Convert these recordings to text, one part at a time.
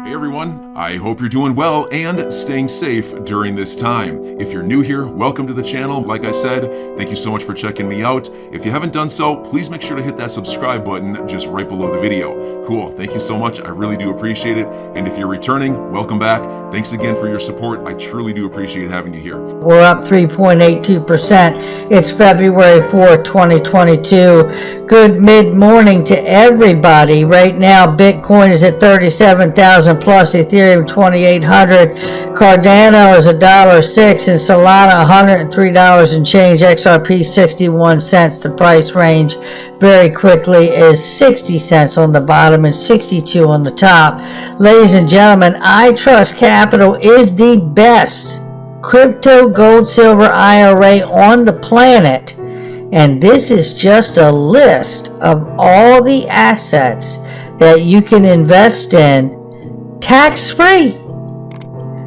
Hey everyone, I hope you're doing well and staying safe during this time. If you're new here, welcome to the channel. Like I said, thank you so much for checking me out. If you haven't done so, please make sure to hit that subscribe button just right below the video. Cool, thank you so much. I really do appreciate it. And if you're returning, welcome back. Thanks again for your support. I truly do appreciate having you here. We're up 3.82%. It's February 4th, 2022. Good mid-morning to everybody. Right now, Bitcoin is at 37,000 plus, Ethereum 2,800, Cardano is $1.06, and Solana $103 and change, XRP 61 cents. The price range very quickly is 60 cents on the bottom and 62 on the top. Ladies and gentlemen, I Trust Capital is the best crypto gold silver IRA on the planet, and this is just a list of all the assets that you can invest in tax-free,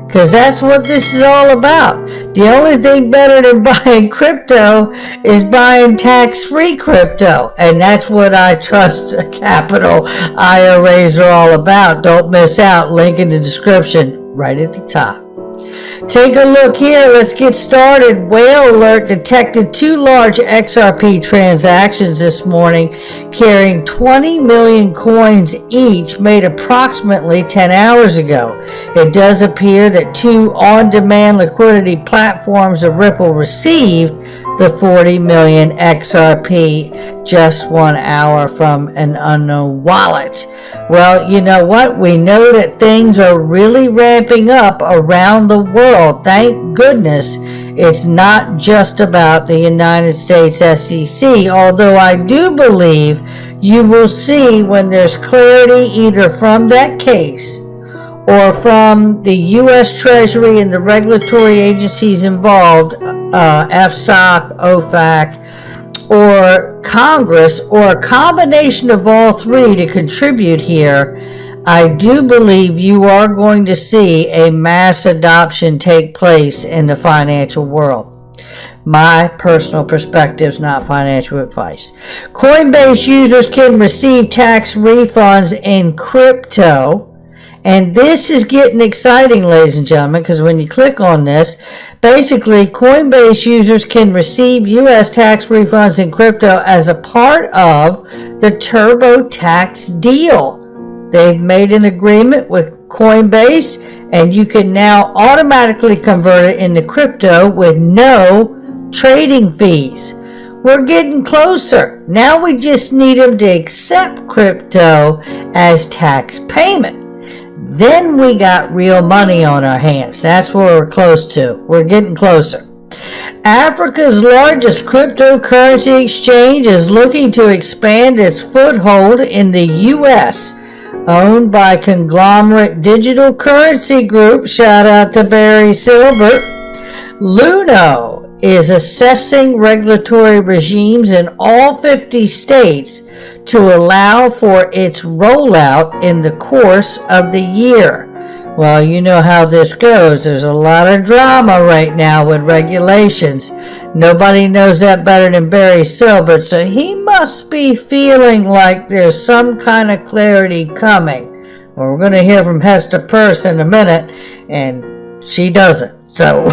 because that's what this is all about. The only thing better than buying crypto is buying tax-free crypto, and that's what I Trust Capital IRAs are all about. Don't miss out. Link in the description right at the top. Take a look here. Let's get started. Whale alert detected 2 large XRP transactions this morning carrying 20 million coins each, made approximately 10 hours ago. It does appear that 2 on-demand liquidity platforms of Ripple received the 40 million XRP just 1 hour from an unknown wallet. Well, you know what? We know that things are really ramping up around the world. Thank goodness it's not just about the United States SEC, although I do believe you will see when there's clarity either from that case or from the U.S. Treasury and the regulatory agencies involved, FSOC, OFAC, or Congress, or a combination of all three to contribute here. I do believe you are going to see a mass adoption take place in the financial world. My personal perspective is not financial advice. Coinbase users can receive tax refunds in crypto. And this is getting exciting, ladies and gentlemen, because when you click on this, basically Coinbase users can receive U.S. tax refunds in crypto as a part of the TurboTax deal. They've made an agreement with Coinbase, and you can now automatically convert it into crypto with no trading fees. We're getting closer. Now we just need them to accept crypto as tax payment. Then we got real money on our hands. That's where we're close to. We're getting closer. Africa's largest cryptocurrency exchange is looking to expand its foothold in the U.S., owned by conglomerate Digital Currency Group. Shout out to Barry Silbert. Luno is assessing regulatory regimes in all 50 states to allow for its rollout in the course of the year. Well, you know how this goes. There's a lot of drama right now with regulations. Nobody knows that better than Barry Silbert, so he must be feeling like there's some kind of clarity coming. Well, we're going to hear from Hester Peirce in a minute, and she doesn't. So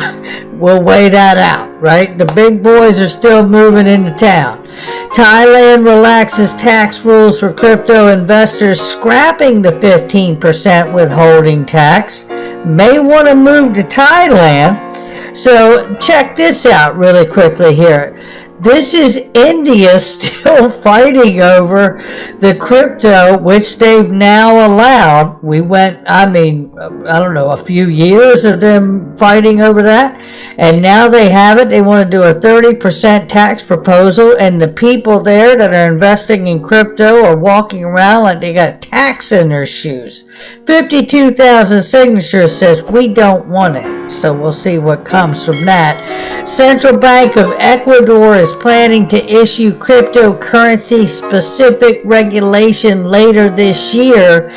we'll weigh that out, right? The big boys are still moving into town. Thailand relaxes tax rules for crypto investors, scrapping the 15% withholding tax. May want to move to Thailand. So check this out really quickly here. This is India still fighting over the crypto, which they've now allowed. We went, I don't know, a few years of them fighting over that. And now they have it. They want to do a 30% tax proposal. And the people there that are investing in crypto are walking around like they got tax in their shoes. 52,000 signatures says we don't want it. So we'll see what comes from that. Central Bank of Ecuador is planning to issue cryptocurrency specific regulation later this year.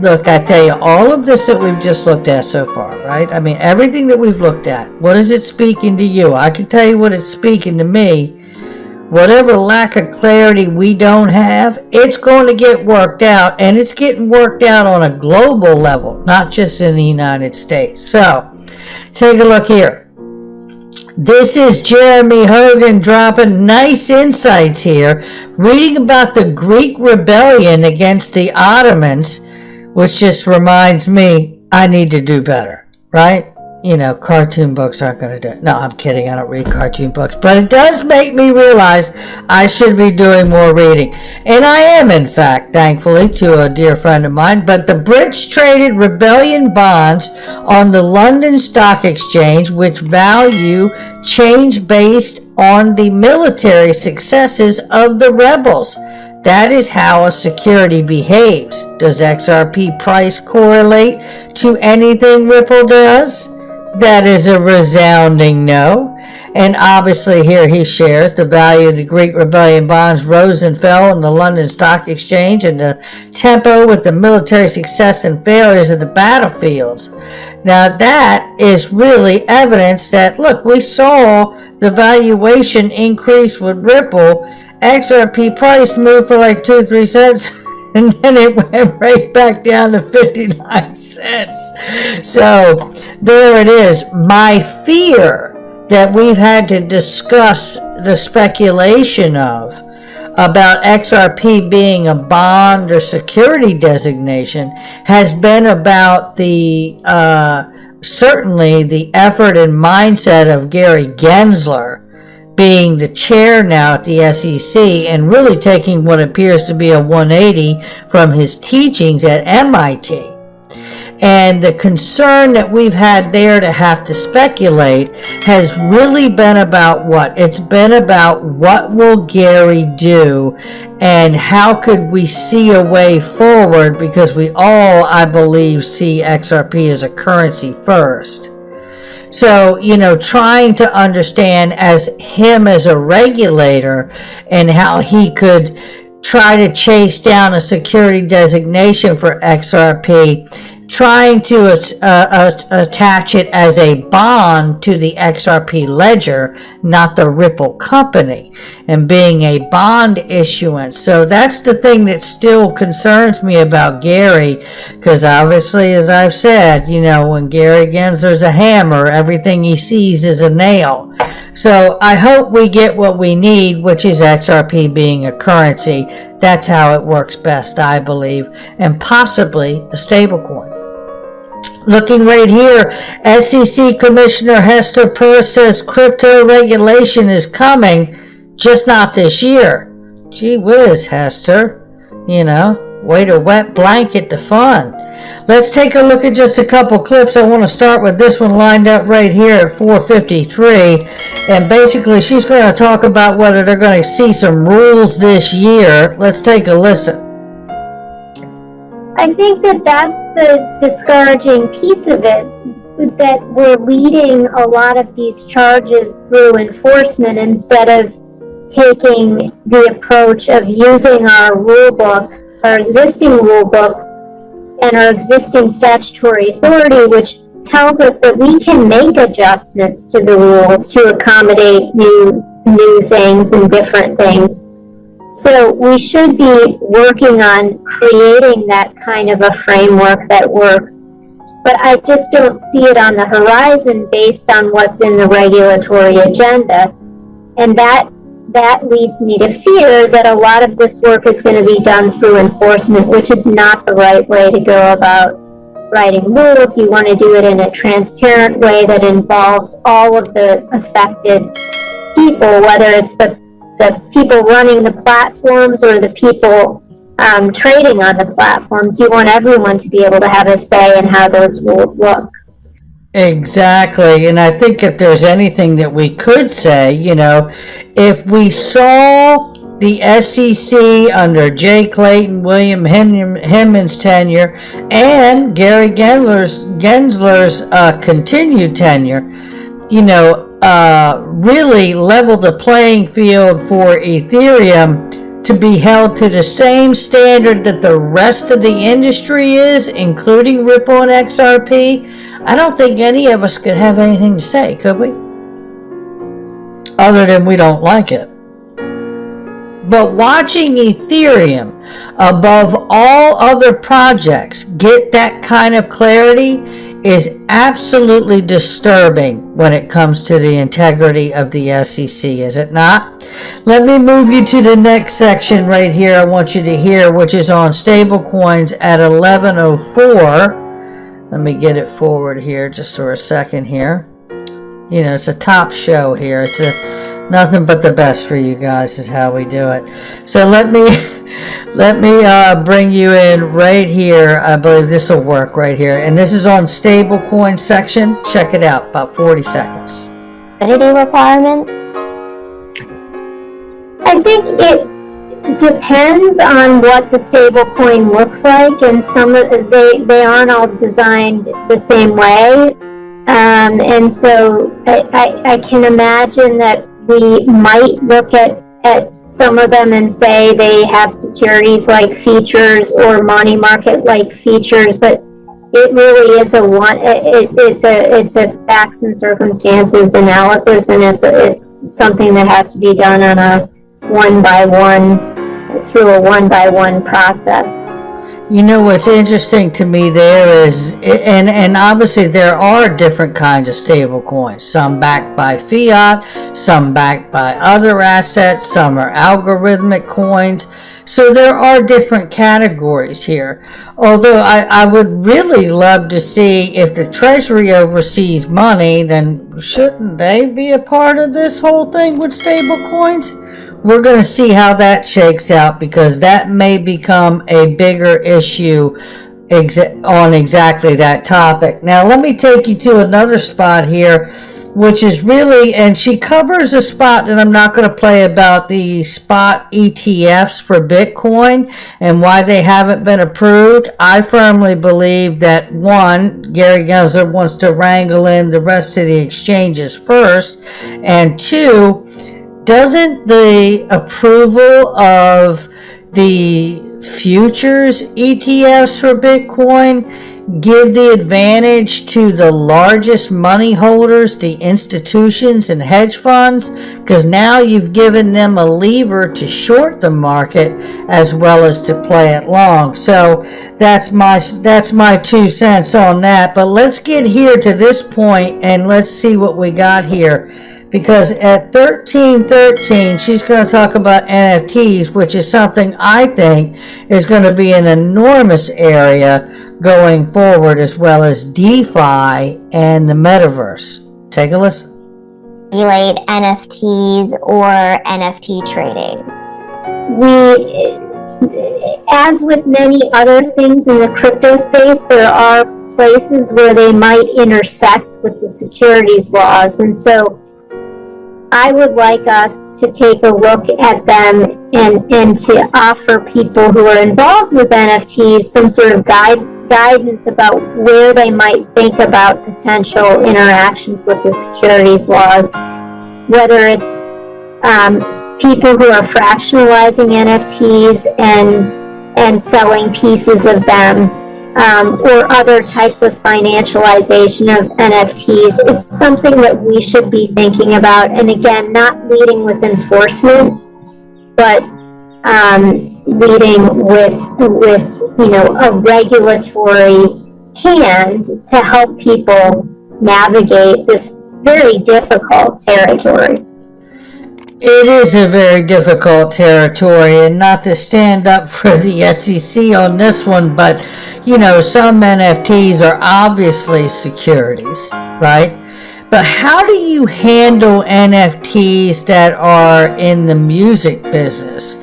Look, I tell you, all of this that we've just looked at so far, right? I mean, everything that we've looked at, what is it speaking to you? I can tell you what it's speaking to me. whatever lack of clarity we don't have, it's going to get worked out, and it's getting worked out on a global level, not just in the United States. So, take a look here. This is Jeremy Hogan dropping nice insights here, reading about the Greek rebellion against the Ottomans, which just reminds me I need to do better, right? You know, cartoon books aren't going to do it. No, I'm kidding. I don't read cartoon books. But it does make me realize I should be doing more reading. And I am, in fact, thankfully, to a dear friend of mine. But the Brits traded rebellion bonds on the London Stock Exchange, which value change based on the military successes of the rebels. That is how a security behaves. Does XRP price correlate to anything Ripple does? That is a resounding no. And obviously here he shares the value of the Greek rebellion bonds rose and fell on the London Stock Exchange and the tempo with the military success and failures of the battlefields. Now that is really evidence that, look, we saw the valuation increase with Ripple. XRP price moved for like 2-3 cents. And then it went right back down to 59 cents. So there it is. My fear that we've had to discuss the speculation of about XRP being a bond or security designation has been about the certainly the effort and mindset of Gary Gensler, being the chair now at the SEC and really taking what appears to be a 180 from his teachings at MIT. And the concern that we've had there to have to speculate has really been about what? It's been about what will Gary do and how could we see a way forward, because we all, I believe, see XRP as a currency first. So, you know, trying to understand as him as a regulator and how he could try to chase down a security designation for XRP, trying to attach it as a bond to the XRP ledger, not the Ripple company, and being a bond issuance. So that's the thing that still concerns me about Gary, because obviously, as I've said, you know, when Gary Gensler's a hammer, everything he sees is a nail. So I hope we get what we need, which is XRP being a currency. That's how it works best, I believe, and possibly a stablecoin. Looking right here, SEC Commissioner Hester Peirce says crypto regulation is coming, just not this year. Gee whiz, Hester. You know, way to wet blanket the fun. Let's take a look at just a couple clips. I want to start with this one lined up right here at 4:53. And basically, she's going to talk about whether they're going to see some rules this year. Let's take a listen. I think that that's the discouraging piece of it, that we're leading a lot of these charges through enforcement instead of taking the approach of using our rule book, our existing rule book, and our existing statutory authority, which tells us that we can make adjustments to the rules to accommodate new things and different things. So we should be working on creating that kind of a framework that works. But I just don't see it on the horizon based on what's in the regulatory agenda. And that leads me to fear that a lot of this work is going to be done through enforcement, which is not the right way to go about writing rules. You want to do it in a transparent way that involves all of the affected people, whether it's the people running the platforms or the people trading on the platforms. You want everyone to be able to have a say in how those rules look. Exactly. And I think if there's anything that we could say, you know, if we saw the SEC under Jay Clayton, William Hemmon's tenure, and Gary Gensler's continued tenure, you know, really level the playing field for Ethereum to be held to the same standard that the rest of the industry is, including Ripple and XRP, I don't think any of us could have anything to say, could we? Other than we don't like it. But watching Ethereum above all other projects get that kind of clarity is absolutely disturbing when it comes to the integrity of the SEC, is it not? Let me move you to the next section right here I want you to hear, which is on stablecoins at 11:04. Let me get it forward here just for a second here. You know, it's a top show here. It's nothing but the best for you guys is how we do it. So let me bring you in right here. I believe this will work right here. And this is on stablecoin section. Check it out, about 40 seconds. Liquidity requirements? I think it depends on what the stable coin looks like, and they aren't all designed the same way. And so I can imagine that we might look at some of them and say they have securities like features or money market like features, but it really is it's a facts and circumstances analysis, and it's something that has to be done on a through a one-by-one process. You know what's interesting to me there is, and obviously there are different kinds of stable coins, some backed by fiat, some backed by other assets, some are algorithmic coins. So there are different categories here. Although I would really love to see if the Treasury oversees money, then shouldn't they be a part of this whole thing with stable coins? We're going to see how that shakes out, because that may become a bigger issue on exactly that topic. Now, let me take you to another spot here, which is really, and she covers a spot that I'm not going to play about the spot ETFs for Bitcoin and why they haven't been approved. I firmly believe that, one, Gary Gensler wants to wrangle in the rest of the exchanges first, and two, doesn't the approval of the futures ETFs for Bitcoin give the advantage to the largest money holders, the institutions and hedge funds? Because now you've given them a lever to short the market as well as to play it long. So that's my 2 cents on that. But let's get here to this point and let's see what we got here. Because at 13:13, she's going to talk about NFTs, which is something I think is going to be an enormous area going forward, as well as DeFi and the metaverse. Take a listen. Regulate NFTs or NFT trading? As with many other things in the crypto space, there are places where they might intersect with the securities laws, and so I would like us to take a look at them and to offer people who are involved with NFTs some sort of guidance about where they might think about potential interactions with the securities laws, whether it's people who are fractionalizing NFTs and selling pieces of them, or other types of financialization of NFTs. It's something that we should be thinking about, and again, not leading with enforcement, but leading with a regulatory hand to help people navigate this very difficult territory. It is a very difficult territory, and not to stand up for the SEC on this one, but some NFTs are obviously securities, right? But how do you handle NFTs that are in the music business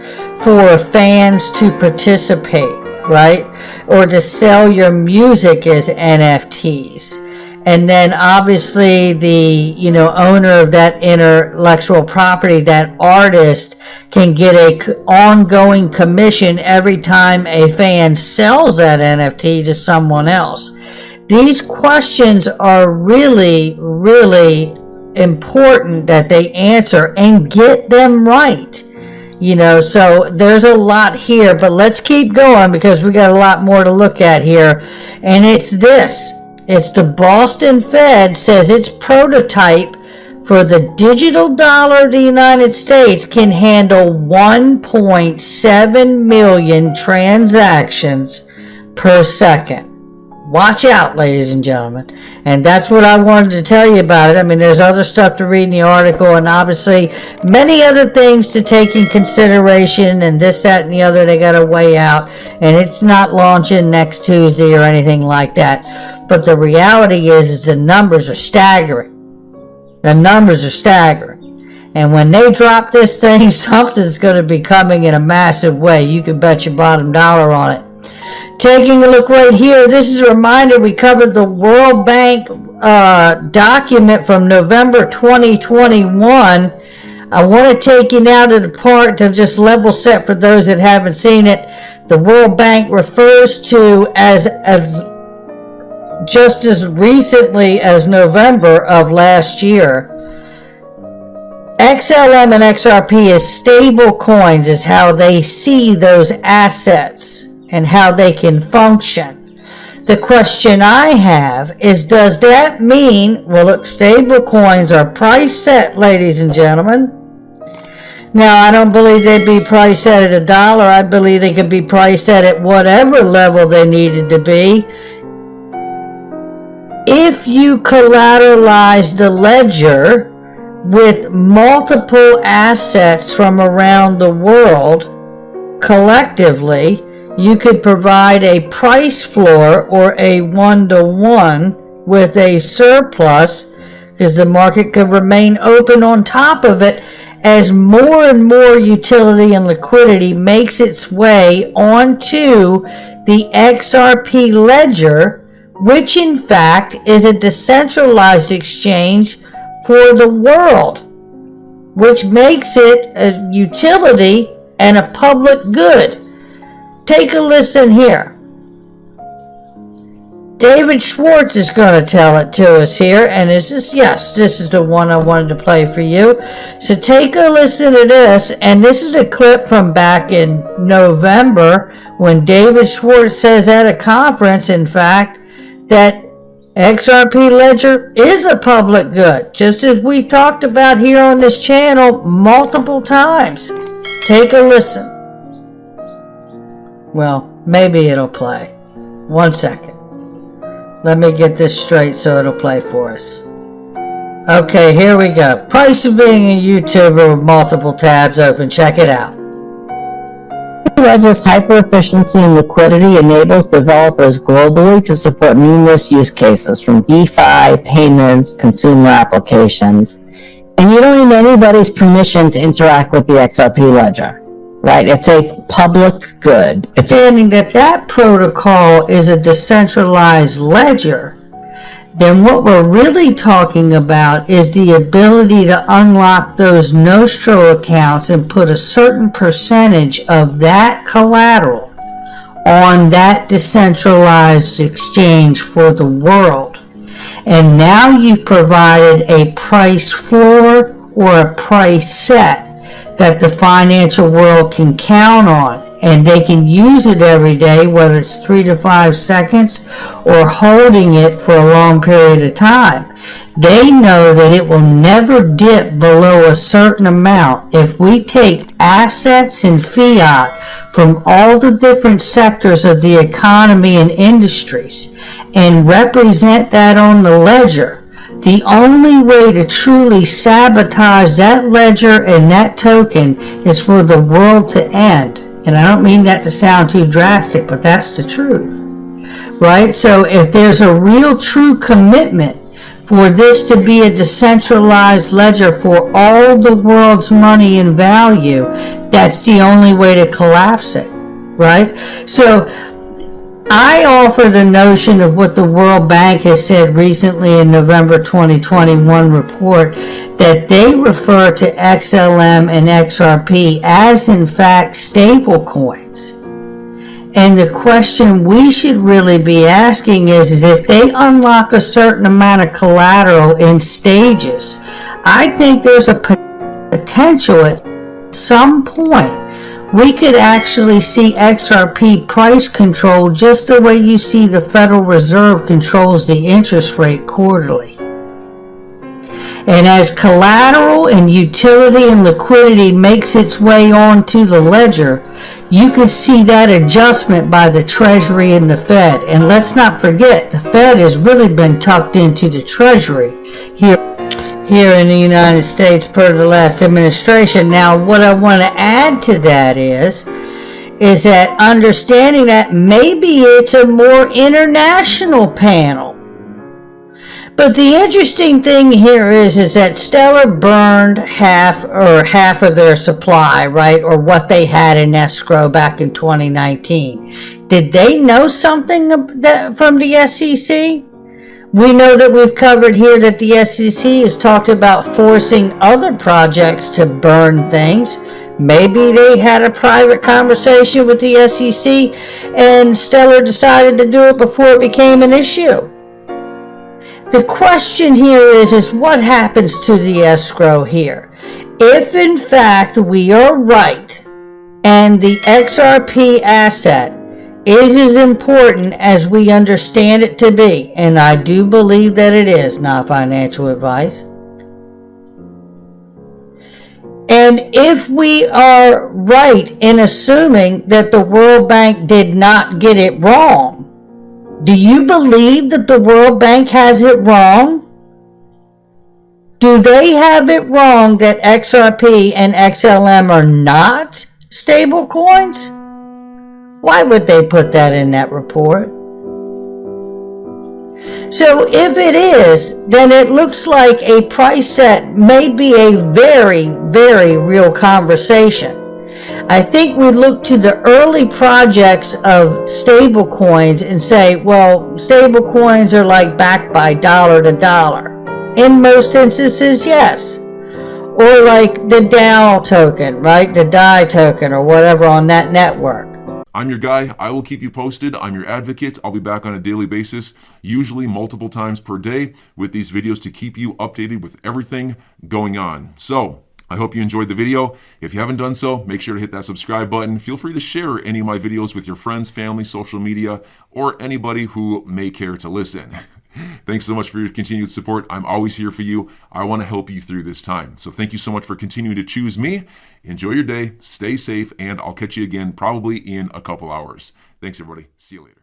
for fans to participate, right? Or to sell your music as NFTs? And then obviously the owner of that intellectual property, that artist, can get a ongoing commission every time a fan sells that NFT to someone else. These questions are really, really important that they answer and get them right. So there's a lot here, but let's keep going because we got a lot more to look at here. And it's this. It's the Boston Fed says its prototype for the digital dollar of the United States can handle 1.7 million transactions per second. Watch out, ladies and gentlemen. And that's what I wanted to tell you about it. I mean, there's other stuff to read in the article, and obviously many other things to take in consideration, and this, that, and the other they got to weigh out. And it's not launching next Tuesday or anything like that. But the reality is the numbers are staggering. The numbers are staggering. And when they drop this thing, something's going to be coming in a massive way. You can bet your bottom dollar on it. Taking a look right here, this is a reminder we covered the World Bank document from November 2021. I want to take you now to the part to just level set for those that haven't seen it. The World Bank refers to as just as recently as November of last year. XLM and XRP as stable coins is how they see those assets and how they can function. The question I have is, does that mean, well, look, stable coins are price set, ladies and gentlemen. Now, I don't believe they'd be price set at $1. I believe they could be price set at whatever level they needed to be. If you collateralize the ledger with multiple assets from around the world collectively, you could provide a price floor or a one-to-one with a surplus, because the market could remain open on top of it as more and more utility and liquidity makes its way onto the XRP ledger, which in fact is a decentralized exchange for the world, which makes it a utility and a public good. Take a listen here. David Schwartz is going to tell it to us here, and this is the one I wanted to play for you. So take a listen to this, and this is a clip from back in November when David Schwartz says at a conference, in fact, that XRP Ledger is a public good, just as we talked about here on this channel multiple times. Take a listen. Well, maybe it'll play. 1 second. Let me get this straight so it'll play for us. Okay, here we go. Price of being a YouTuber with multiple tabs open. Check it out. Ledger's hyper-efficiency and liquidity enables developers globally to support numerous use cases, from DeFi, payments, consumer applications. And you don't need anybody's permission to interact with the XRP ledger, right? It's a public good. It's Understanding that protocol is a decentralized ledger, then what we're really talking about is the ability to unlock those Nostro accounts and put a certain percentage of that collateral on that decentralized exchange for the world. And now you've provided a price floor or a price set that the financial world can count on, and they can use it every day, whether it's 3 to 5 seconds or holding it for a long period of time. They know that it will never dip below a certain amount. If we take assets and fiat from all the different sectors of the economy and industries and represent that on the ledger, the only way to truly sabotage that ledger and that token is for the world to end. And I don't mean that to sound too drastic, but that's the truth, right? So if there's a real true commitment for this to be a decentralized ledger for all the world's money and value, that's the only way to collapse it, right? So I offer the notion of what the World Bank has said recently in November 2021 report, that they refer to XLM and XRP as in fact stable coins. And the question we should really be asking is if they unlock a certain amount of collateral in stages, I think there's a potential at some point we could actually see XRP price control just the way you see the Federal Reserve controls the interest rate quarterly. And as collateral and utility and liquidity makes its way onto the ledger, you can see that adjustment by the Treasury and the Fed. And let's not forget, the Fed has really been tucked into the Treasury here in the United States per the last administration. Now, what I want to add to that is that understanding that maybe it's a more international panel. But the interesting thing here is that Stellar burned half of their supply, right? Or what they had in escrow back in 2019. Did they know something from the SEC? We know that we've covered here that the SEC has talked about forcing other projects to burn things. Maybe they had a private conversation with the SEC and Stellar decided to do it before it became an issue. The question here is what happens to the escrow here? If in fact we are right and the XRP asset is as important as we understand it to be, and I do believe that it is, not financial advice, and if we are right in assuming that the World Bank did not get it wrong, do you believe that the World Bank has it wrong? Do they have it wrong that XRP and XLM are not stable coins? Why would they put that in that report? So if it is, then it looks like a price set may be a very, very real conversation. I think we look to the early projects of stable coins and say, well, stable coins are like backed by dollar to dollar. In most instances, yes. Or like the DAO token, right? The DAI token or whatever on that network. I'm your guy. I will keep you posted. I'm your advocate. I'll be back on a daily basis, usually multiple times per day with these videos to keep you updated with everything going on. So I hope you enjoyed the video. If you haven't done so, make sure to hit that subscribe button. Feel free to share any of my videos with your friends, family, social media, or anybody who may care to listen. Thanks so much for your continued support. I'm always here for you. I want to help you through this time. So thank you so much for continuing to choose me. Enjoy your day, stay safe, and I'll catch you again probably in a couple hours. Thanks, everybody. See you later.